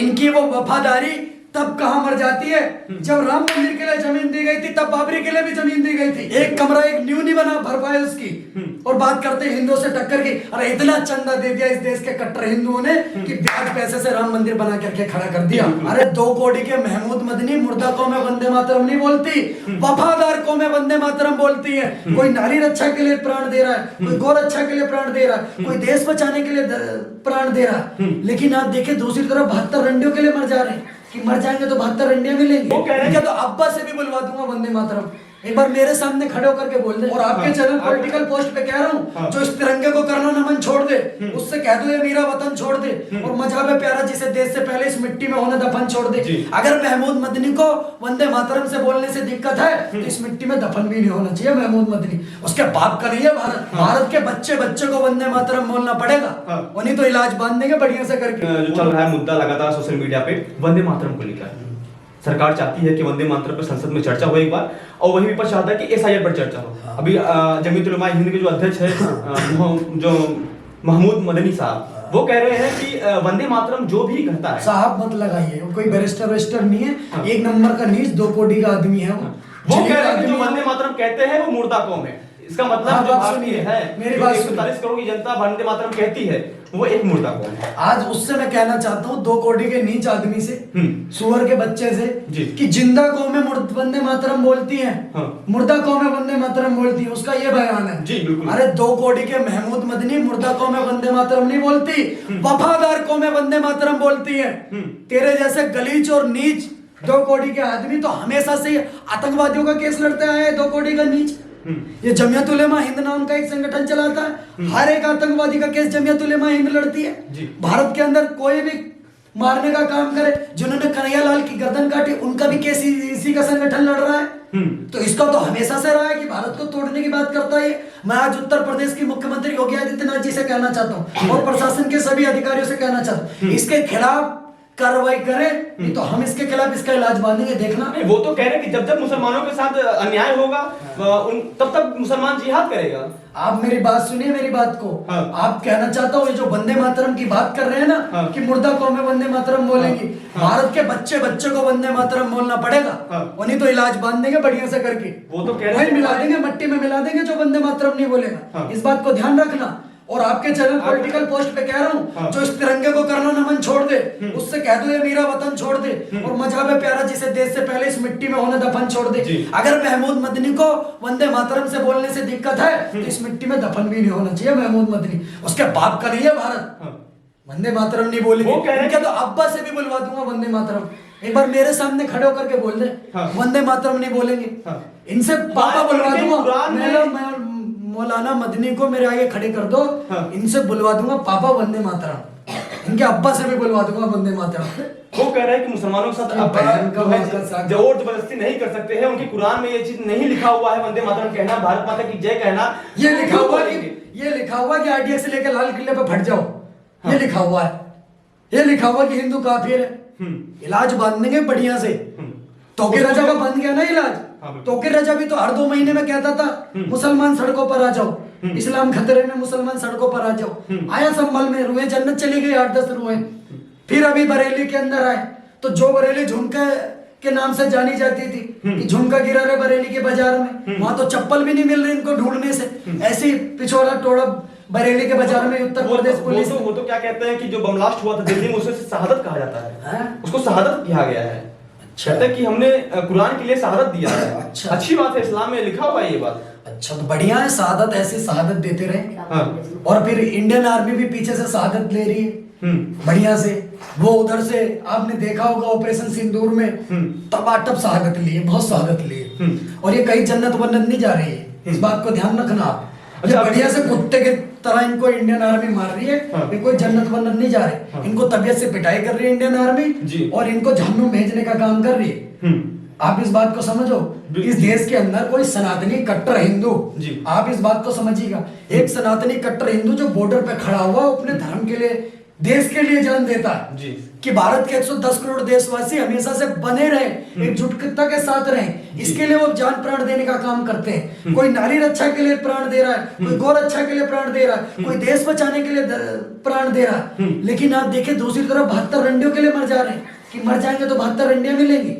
इनकी वो वफादारी तब कहां मर जाती है जब राम मंदिर के लिए जमीन दी गई थी, तब बाबरी के लिए भी जमीन दी गई थी। एक कमरा एक न्यू नहीं बना भरपाई उसकी, और बात करते हिंदुओं से टक्कर की। अरे इतना चंदा दे दिया इस देश के कट्टर हिंदुओं ने कि ब्याज पैसे से राम मंदिर बना करके खड़ा कर दिया। अरे 2 कौड़ी के महमूद मदनी मुर्दा कौमें वंदे मातरम नहीं बोलती, वफादार कौमें वंदे मातरम बोलती है। कोई नारी रक्षा के लिए प्राण दे रहा है, कोई गौ रक्षा के लिए प्राण दे रहा है, कोई देश बचाने के लिए प्राण दे रहा है। लेकिन आप देखें दूसरी तरफ 72 रंडियों के लिए मर जा रहे हैं कि मर जाएंगे तो 72 रंडियां मिलेंगी। वो कह रहे हैं तो अब्बा से भी बुलवा दूंगा वंदे मातरम, एक बार मेरे सामने खड़े होकर के बोल दे। और आपके चैनल पॉलिटिकल पोस्ट पे कह रहा हूँ, जो इस तिरंगे को करना नमन छोड़ दे, उससे कह दो ये मेरा वतन छोड़ दे, और मजहब प्यारा जिसे देश से पहले इस मिट्टी में होने दफन छोड़ दे। अगर महमूद मदनी को वंदे मातरम से बोलने से दिक्कत है तो इस मिट्टी में दफन भी नहीं होना चाहिए महमूद मदनी। उसके बाप का नहीं है भारत, भारत के बच्चे को वंदे मातरम बोलना पड़ेगा, उन्हीं तो इलाज बांध देंगे बढ़िया से करके। जो चल रहा है मुद्दा लगातार सोशल मीडिया पे वंदे मातरम को लेकर, सरकार चाहती है कि वंदे मातरम पर संसद में चर्चा हो एक बार, और वही विपक्ष चाहता है कि एसआईआर पर चर्चा हो। अभी जमीयत उलमा हिंद के जो अध्यक्ष है जो महमूद मदनी साहब, वो कह रहे हैं कि वंदे मातरम जो भी कहता है, साहब मत लगाइए, वो कोई बैरिस्टर वेस्टर नहीं है, एक नंबर का नीच 2 कौड़ी का आदमी है वो कह रहे हैं कि जो वंदे मातरम कहते हैं वो मुर्दा कौम है। इसका मतलब जो भारतीय है, मेरी बात 140 करोड़ की जनता वंदे मातरम कहती है, वो एक मुर्दा कौम है। आज उससे मैं कहना चाहता हूँ 2 कौड़ी के नीच आदमी से, सुअर के बच्चे से, कि जिंदा कौमें वंदे मातरम बोलती हैं, मुर्दा कौमें वंदे मातरम बोलती हैं, उसका ये बयान है। जी बिल्कुल। अरे 2 कौड़ी के महमूद मदनी मुर्दा कौमें वंदे मातरम नहीं बोलती, वफादार कौमें वंदे मातरम बोलती है। तेरे जैसे गलीच और नीच 2 कौड़ी के आदमी तो हमेशा से आतंकवादियों का केस लड़ते आए हैं। 2 कौड़ी का नीच ये जमीयत उलेमा हिंद नाम का एक संगठन चलाता है, हर एक आतंकवादी का केस जमीयत उलेमा हिंद लड़ती है। भारत के अंदर कोई भी मारने का काम करे, जिन्होंने कन्हैयालाल की गर्दन काटी उनका भी केस इसी का संगठन लड़ रहा है। तो इसका तो हमेशा से रहा है कि भारत को तोड़ने की बात करता है। मैं आज उत्तर प्रदेश की मुख्यमंत्री योगी आदित्यनाथ जी से कहना चाहता हूँ और प्रशासन के सभी अधिकारियों से कहना चाहता हूँ, इसके खिलाफ कार्रवाई करें, नहीं तो हम इसके खिलाफ इसका इलाज बांधेंगे। देखना वो तो कह रहे हैं कि जब जब मुसलमानों के साथ अन्याय होगा तब तक मुसलमान जिहाद करेगा। आप मेरी बात सुनिए, मेरी बात को आप कहना चाहता हूँ, ये जो वंदे मातरम की बात कर रहे हैं ना कि मुर्दा कौमें वंदे मातरम बोलेंगी, भारत के बच्चे को वंदे मातरम बोलना पड़ेगा, उन्हीं तो इलाज बांध देंगे बढ़िया से करके। वो तो कह रहे हैं मिला देंगे, मट्टी में मिला देंगे जो वंदे मातरम नहीं बोलेगा। इस बात को ध्यान रखना। और आपके चैनल पॉलिटिकल पोस्ट पे कह रहा हूँ, जो इस तिरंगे को करना नमन छोड़ दे, उससे कह दो ये मेरा वतन छोड़ दे, और मजहब प्यारा जिसे देश से पहले इस मिट्टी में होने दफन छोड़ दे। अगर महमूद मदनी को वंदे मातरम से बोलने से दिक्कत है तो इस मिट्टी में दफन भी नहीं होना चाहिए महमूद मदनी। उसके बाप का नहीं है भारत, वंदे मातरम नहीं बोलेंगे। क्या तो अब्बा से भी बुलवा दूंगा वंदे मातरम, एक बार मेरे सामने खड़े होकर के बोल दे वंदे मातरम नहीं बोलेंगे, इनसे पापा बुलवा दूंगा। मौलाना मदनी को मेरे आगे खड़े कर दो, इनसे बुलवा दूंगा पापा वंदे मातरम, इनके अब्बा से भी बुलवा दूंगा वंदे मातरम। वो कह रहे हैं कि मुसलमानों के साथ जोर जबरदस्ती नहीं कर सकते हैं, उनके कुरान में ये चीज नहीं लिखा हुआ है वंदे मातरम कहना, भारत माता की जय कहना। ये लिखा हुआ कि आरडीएक्स से लेकर लाल किले पे फट जाओ, ये लिखा हुआ है, ये लिखा हुआ कि हिंदू काफिर है। इलाज बांधेंगे बढ़िया से। तोके रजा का बंद गया ना इलाज, तोके रजा भी तो हर 2 महीने में कहता था मुसलमान सड़कों पर आ जाओ, इस्लाम खतरे में, मुसलमान सड़कों पर आ जाओ। आया संभल में, रुए जन्नत चली गई 8-10 रुए। फिर अभी बरेली के अंदर आए तो जो बरेली झुमके के नाम से जानी जाती थी कि झुमका गिरा रहे बरेली के बाजार में, वहां तो चप्पल भी नहीं मिल रही इनको ढूंढने से, ऐसी पिछोड़ा टोड़ा बरेली के बाजार में उत्तर प्रदेश पुलिस। वो तो क्या कहते हैं कि जो बम ब्लास्ट हुआ था दिल्ली में, उसे शहादत कहा जाता है, उसको शहादत कहा गया है। कहते हैं कि हमने कुरान के लिए शहादत दिया है। अच्छा, अच्छी बात है, इस्लाम में लिखा हुआ है ये बात। अच्छा, तो बढ़िया है, शहादत ऐसे शहादत देते रहे। और फिर इंडियन आर्मी भी पीछे से शहादत ले रही है बढ़िया से। वो उधर से आपने देखा होगा ऑपरेशन सिंदूर में तबाटब शहादत ली है, बहुत शहादत ली है, और ये कहीं जन्नत वन्नत नहीं जा रही है, इस बात को ध्यान रखना आप। अच्छा, बढ़िया से कुत्ते के तरह इनको इंडियन आर्मी मार रही है, ये कोई जन्नत वन्नत नहीं जा रहे, इनको तबियत से पिटाई कर रही है इंडियन आर्मी, और इनको जहन्नुम भेजने का काम कर रही है। आप इस बात को समझो, इस देश के अंदर कोई सनातनी कट्टर हिंदू, आप इस बात को समझिएगा, एक सनातनी कट्टर हिंदू जो बॉर्डर पे खड़ा हुआ अपने धर्म के लिए, देश के लिए जान देता है, कि भारत के 110 करोड़ देशवासी हमेशा से बने रहे, एकजुटता के साथ रहे, इसके लिए वो जान प्राण देने का काम करते हैं। कोई नारी रक्षा के लिए प्राण दे रहा है, कोई गौ रक्षा के लिए प्राण दे रहा है, कोई देश बचाने के लिए प्राण दे रहा है। लेकिन आप देखें दूसरी तरफ 72 रंडियों के लिए मर जा रहे हैं कि मर जाएंगे तो 72 रंडियां मिलेंगी।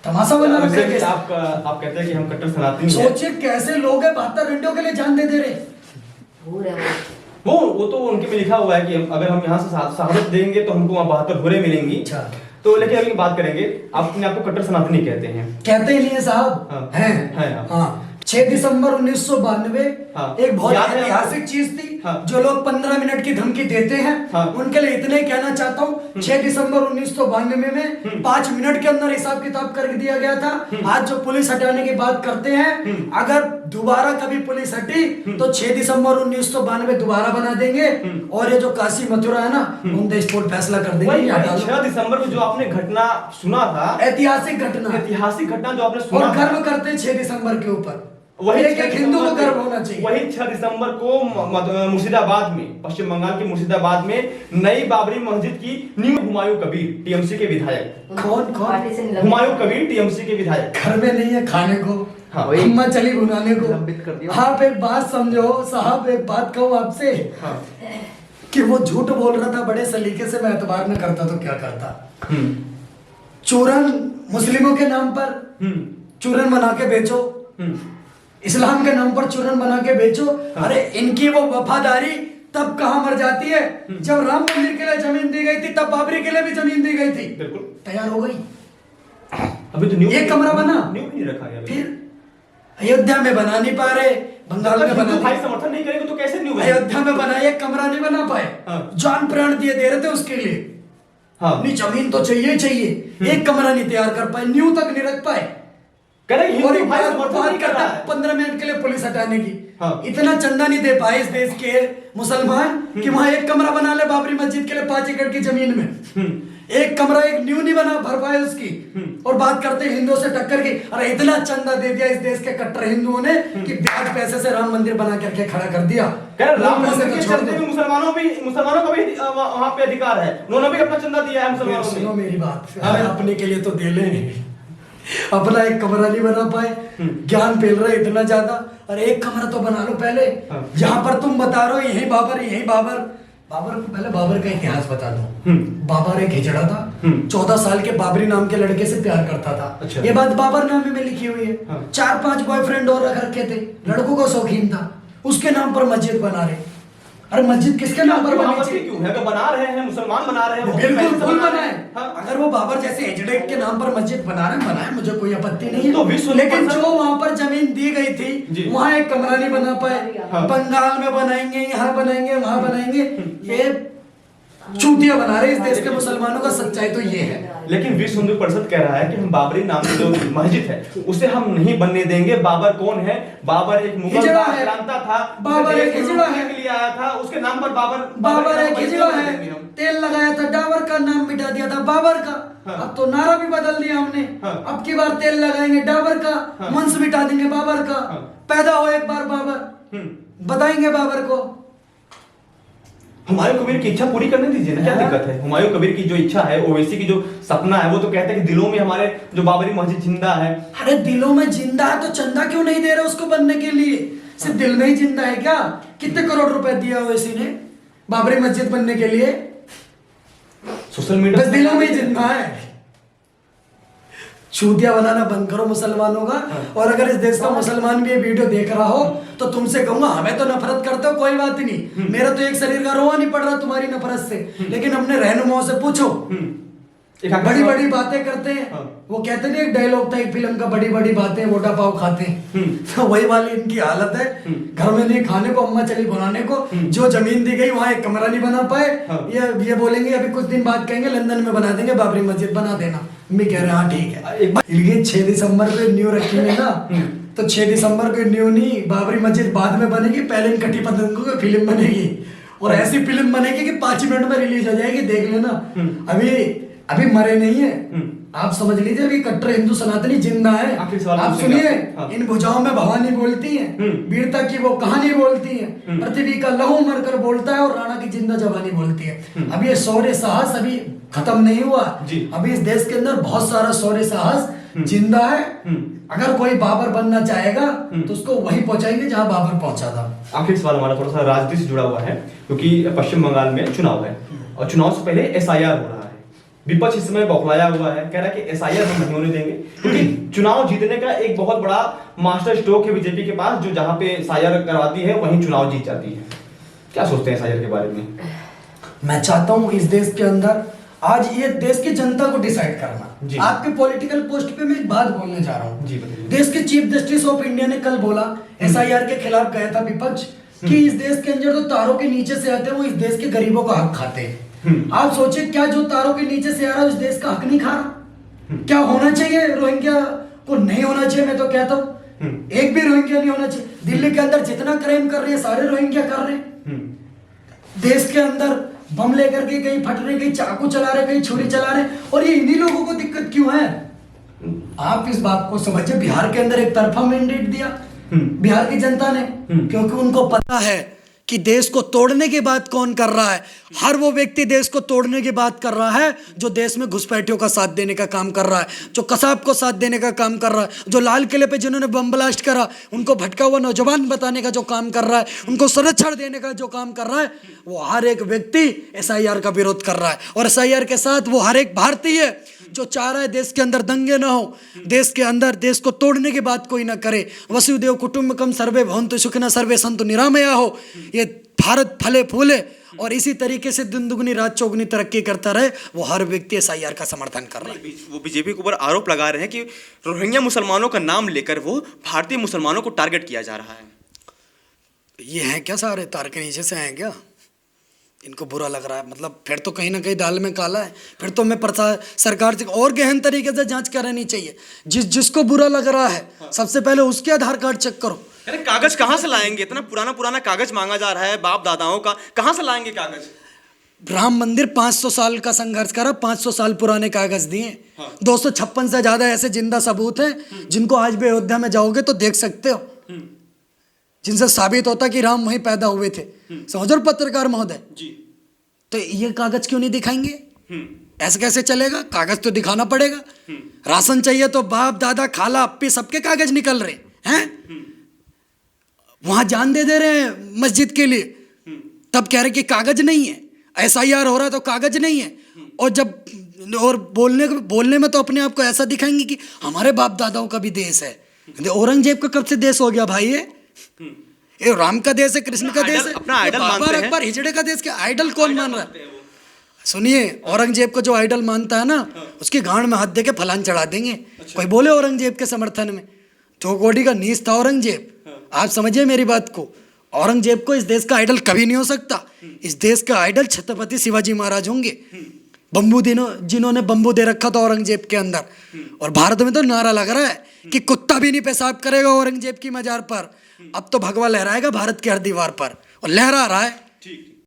तमाशा बना रखा है। आप कहते हैं कि हम कट्टर सनातनी हैं। सोचिए कैसे लोग हैं 72 रंडियों के लिए जान दे रहे हैं। वो तो उनके में लिखा हुआ है कि अगर हम यहाँ से शहादत देंगे तो हमको वहाँ 72 हुर्रे मिलेंगी। अच्छा। तो लेकिन अभी बात करेंगे, आप अपने आपको कट्टर सनातनी कहते हैं। कहते ही नहीं है साहब। हाँ। हैं। हाँ 6 दिसंबर 1992 हाँ। एक बहुत याद है ऐतिहासिक चीज थी। हाँ। जो लोग 15 मिनट की धमकी देते हैं हाँ। उनके लिए इतने ही कहना चाहता हूँ 6 दिसंबर 1992 में 5 मिनट के अंदर हिसाब किताब कर दिया गया था। आज जो पुलिस हटाने की बात करते हैं, अगर दोबारा कभी पुलिस हटी तो 6 दिसंबर 1992 दोबारा बना देंगे और ये जो काशी मथुरा है ना ऑन द स्पॉट फैसला कर देंगे। 6 दिसंबर को जो आपने घटना सुना था, ऐतिहासिक घटना जो आपने सुना और गर्व करते हैं 6 दिसंबर के ऊपर। वही एक हिंदू को गर्व होना चाहिए। वही 6 दिसंबर को मुर्शिदाबाद में, पश्चिम बंगाल के मुर्शिदाबाद में नई बाबरी मस्जिद की नींव हुमायूं कबीर टीएमसी के विधायक। कौन हुमायूं कबीर टीएमसी के विधायक। घर में नहीं है खाने को, हाँ, अम्मा चली बुलाने को। लंबित कर दिया। आप एक बात समझो साहब, एक बात कहूँ आपसे। हाँ। कि वो झूठ बोल रहा था बड़े सलीके से, मैं एतबार न करता तो क्या करता। चूरन मुस्लिमों के नाम पर चूरन बना के बेचो, इस्लाम के नाम पर चूरन बना के बेचो। अरे इनकी वो वफादारी तब कहां मर जाती है जब राम मंदिर के लिए जमीन दी गई थी, तब बाबरी के लिए भी जमीन दी गई थी। बिल्कुल तैयार हो गई। अभी तो न्यू एक कमरा बना, न्यू नहीं रखा गया। फिर अयोध्या में बना नहीं पा रहे, बंगाल में बना भाई समर्थन नहीं करेंगे तो कैसे न्यू? अयोध्या में बना, एक कमरा नहीं बना पाए। जान प्राण दिए दे रहे थे उसके लिए। हाँ। अपनी जमीन तो चाहिए चाहिए, एक कमरा नहीं तैयार कर पाए, न्यू तक नहीं रख पाए। और एक बात करता है 15 मिनट के लिए पुलिस हटाने की। हाँ। इतना चंदा नहीं दे पाए इस देश के मुसलमान कि वहां एक कमरा बना ले बाबरी मस्जिद के लिए 5 एकड़ की जमीन में। एक कमरा, एक न्यू नहीं बना भर पाए उसकी। और बात करते हैं हिंदुओं से टक्कर की। अरे इतना चंदा दे दिया इस देश के कट्टर हिंदुओं ने कि ब्याज पैसे से राम मंदिर बना करके खड़ा कर दिया। राम मंदिर के चलते भी मुसलमानों का भी वहां पे अधिकार है, उन्होंने भी अपना चंदा दिया है मुसलमानों ने। सुनो मेरी बात, अरे अपने के लिए तो दे ले, अपना एक कमरा नहीं बना पाए। ज्ञान फैल रहा है इतना ज्यादा, अरे एक कमरा तो बना लो पहले। जहां पर तुम बता रहे हो यही बाबर यही बाबर, बाबर को पहले बाबर का इतिहास बता दो। बाबर एक हिजड़ा था, 14 साल के बाबरी नाम के लड़के से प्यार करता था। अच्छा। ये बात बाबर नामे में लिखी हुई है। 4-5 बॉयफ्रेंड और रख रखे थे, लड़कों का शौकीन था, उसके नाम पर मस्जिद बना रहे। अरे मस्जिद किसके नाम पर बनी थी? क्यों है? अगर बना रहे हैं मुसलमान बना रहे हैं, बिल्कुल फुल बनाए। हाँ। अगर वो बाबर जैसे हिजड़े के नाम पर मस्जिद बना रहे हैं, बनाए, मुझे कोई आपत्ति नहीं है। तो विश्व लेकिन जो वहां पर जमीन दी गई थी वहां एक कमरा नहीं बना पाए। हाँ। बंगाल में बनाएंगे, यहाँ बनाएंगे, वहां बनाएंगे, ये चूतिया बना रहे इस देश के मुसलमानों का। सच्चाई तो ये है। लेकिन विश्व हिंदू परिषद कह रहा है कि हम बाबरी नाम की जो मस्जिद है उसे हम नहीं बनने देंगे। बाबर कौन है? बाबर एक मुगल हिजड़ा है। आक्रांता था, बाबर एक हिजड़ा है, के लिए आया था, उसके नाम पर बाबर एक हिजड़ा है। तेल लगाया था, डाबर का नाम मिटा दिया था बाबर का। हाँ। अब तो नारा भी बदल दिया हमने। हाँ। अब की बार तेल लगाएंगे डाबर का, हाँ। मंस मिटा देंगे बाबर का। हाँ। पैदा हो एक बार बाबर, बताएंगे बाबर को। हुमायूं कबीर की इच्छा पूरी करने दीजिए ना, क्या दिक्कत है? हुमायूं कबीर की जो इच्छा है, ओवैसी की जो सपना है, वो तो कहते हैं कि दिलों में हमारे जो बाबरी मस्जिद जिंदा है। अरे दिलों में जिंदा है तो चंदा क्यों नहीं दे रहे उसको बनने के लिए? सिर्फ दिल में ही जिंदा है क्या? कितने करोड़ रुपए दिया ओवैसी ने बाबरी मस्जिद बनने के लिए? सोशल मीडिया बस दिलों में ही जिंदा है। चूतिया बनाना बंद करो मुसलमानों का। और अगर इस देश का मुसलमान भी ये वीडियो देख रहा हो तो तुमसे कहूंगा, हमें तो नफरत करते हो, कोई बात नहीं, मेरा तो एक शरीर का रोआ नहीं पड़ रहा तुम्हारी नफरत से। लेकिन अपने रहनुमाओं से पूछो, बड़ी बड़ी बातें करते हैं। वो कहते नहीं, एक डायलॉग था एक फिल्म का, बड़ी बड़ी बातें वोटा पाव खाते हैं। तो वही वाली इनकी हालत है। घर में नहीं खाने को, अम्मा चली बनाने को। जो जमीन दी गई वहां एक कमरा नहीं बना पाए। ये बोलेंगे अभी कुछ दिन बाद कहेंगे लंदन में बना देंगे बाबरी मस्जिद, बना देना। मैं कह रहे हैं हाँ ठीक है। ये 6 दिसंबर को न्यू रखेंगे ना, तो 6 दिसंबर को न्यू नहीं, बाबरी मस्जिद बाद में बनेगी, पहले कटी पतंगों की फिल्म बनेगी। और ऐसी फिल्म बनेगी कि 5 मिनट में रिलीज हो जाएगी, देख लेना। अभी मरे नहीं है, आप समझ लीजिए कि कट्टर हिंदू सनातनी जिंदा है। आप सुनिए, इन भुजाओं में भवानी बोलती हैं, वीरता की वो कहानी बोलती हैं, पृथ्वी का लहू मरकर बोलता है और राणा की जिंदा जवानी बोलती है। अब ये शौर्य साहस अभी खत्म नहीं हुआ जी। अभी इस देश के अंदर बहुत सारा शौर्य साहस जिंदा है। अगर कोई बाबर बनना चाहेगा तो उसको वहीं पहुंचाएंगे जहां बाबर पहुंचा था। आखिरी सवाल हमारा थोड़ा सा राजनीति से जुड़ा हुआ है, क्योंकि पश्चिम बंगाल में चुनाव है और चुनाव से पहले एसआईआर हो रहा है। विपक्ष इस समय बौखलाया हुआ है, कह रहा है कि एसआईआर हम नहीं होने देंगे, क्योंकि चुनाव जीतने का एक बहुत बड़ा मास्टर स्ट्रोक है बीजेपी के पास, जो जहां पे एसआईआर करवाती है वहीं चुनाव जीत जाती है। क्या सोचते हैं एसआईआर के बारे में? मैं चाहता हूं इस देश के अंदर आज ये देश की जनता को डिसाइड जी। करना। आपके पॉलिटिकल पोस्ट पे मैं एक बात बोलने जा रहा हूं। जी बताइए। देश के चीफ जस्टिस ऑफ इंडिया ने कल बोला, एसआईआर के खिलाफ गया था विपक्ष, कि इस देश के अंदर जो तारों के नीचे से आते हैं वो इस देश के गरीबों का हक खाते हैं। आप सोचिए, क्या जो तारों के नीचे से आ रहा है उस देश का हक नहीं खा रहा? क्या होना चाहिए रोहिंग्या को? नहीं होना चाहिए। मैं तो कहता हूं एक भी रोहिंग्या नहीं होना चाहिए। दिल्ली के अंदर जितना क्राइम कर रहे हैं सारे रोहिंग्या कर रहे हैं। देश के अंदर बम लेकर के कहीं फट रहे, कहीं चाकू चला रहे, कहीं छुरी चला रहे, और ये इन्हीं लोगों को दिक्कत क्यों है? आप इस बात को समझिए। बिहार के अंदर एक तरफा मैंडेट दिया बिहार की जनता ने, क्योंकि उनको पता है कि देश को तोड़ने की बात कौन कर रहा है। हर वो व्यक्ति देश को तोड़ने की बात कर रहा है जो देश में घुसपैठियों का साथ देने का काम कर रहा है, जो कसाब को साथ देने का काम कर रहा है, जो लाल किले पे जिन्होंने बम ब्लास्ट करा उनको भटका हुआ नौजवान बताने का जो काम कर रहा है, उनको संरक्षण देने का जो काम कर रहा है, वो हर एक व्यक्ति एसआईआर का विरोध कर रहा है। और एसआईआर के साथ वो हर एक भारतीय जो चाह रहा है देश के अंदर दंगे ना हो, देश के अंदर देश को तोड़ने की बात कोई ना करे। वसुदेव कुटुंबकम सर्वे भवन्तु सुखिनः सर्वे सन्तु निरामया हो, ये भारत फले फूले और इसी तरीके से दिन दुगनी रात चौगुनी तरक्की करता रहे, वो हर व्यक्ति एसआईआर का समर्थन कर रहा है। वो बीजेपी के ऊपर आरोप लगा रहे हैं कि रोहिंग्या मुसलमानों का नाम लेकर वो भारतीय मुसलमानों को टारगेट किया जा रहा है। ये हैं क्या सारे तार के नीचे से हैं क्या? इनको बुरा लग रहा है, मतलब फिर तो कहीं ना कहीं दाल में काला है। फिर तो मैं सरकार से और गहन तरीके से जांच करानी चाहिए। जिसको बुरा लग रहा है सबसे पहले उसके आधार कार्ड चेक करो। अरे कागज कहाँ से लाएंगे? इतना पुराना कागज मांगा जा रहा है बाप दादाओं का, कहाँ से लाएंगे कागज? राम मंदिर 500 साल का संघर्ष करा, 500 साल पुराने कागज दिए। 256 से ज्यादा ऐसे जिंदा सबूत हैं जिनको आज भी अयोध्या में जाओगे तो देख सकते हो, जिनसे साबित होता कि राम वहीं पैदा हुए थे। समझो पत्रकार महोदय जी, तो ये कागज क्यों नहीं दिखाएंगे? ऐसे कैसे चलेगा? कागज तो दिखाना पड़ेगा। राशन चाहिए तो बाप दादा खाला अप्पी सबके कागज निकल रहे हैं। वहां जान दे रहे हैं मस्जिद के लिए, तब कह रहे कि कागज नहीं है। एसआईआर हो रहा है तो कागज नहीं है। और जब और बोलने में तो अपने आप को ऐसा दिखाएंगे कि हमारे बाप दादाओं का भी देश है। औरंगजेब का कब से देश हो गया भाई? ये राम का देश है, कृष्ण का देश है, अपना आइडल बाबर अकबर हिजड़े का देश के आइडल कौन मान रहा है? सुनिए, औरंगजेब को जो आइडल मानता है ना, उसकी गांड में हाथ दे के फलान चढ़ा देंगे। कोई बोले औरंगजेब के समर्थन में, तो गोडी का नीच था औरंगजेब। आप समझिए मेरी बात को, औरंगजेब को इस देश का आइडल कभी नहीं हो सकता। इस देश का आइडल छत्रपति शिवाजी महाराज होंगे। बम्बू जिन्होंने बम्बू दे रखा था औरंगजेब के अंदर। और भारत में तो नारा लग रहा है कि कुत्ता भी नहीं पेशाब करेगा औरंगजेब की मजार पर। अब तो भगवा लहराएगा भारत की हर दीवार पर, और लहरा रहा है।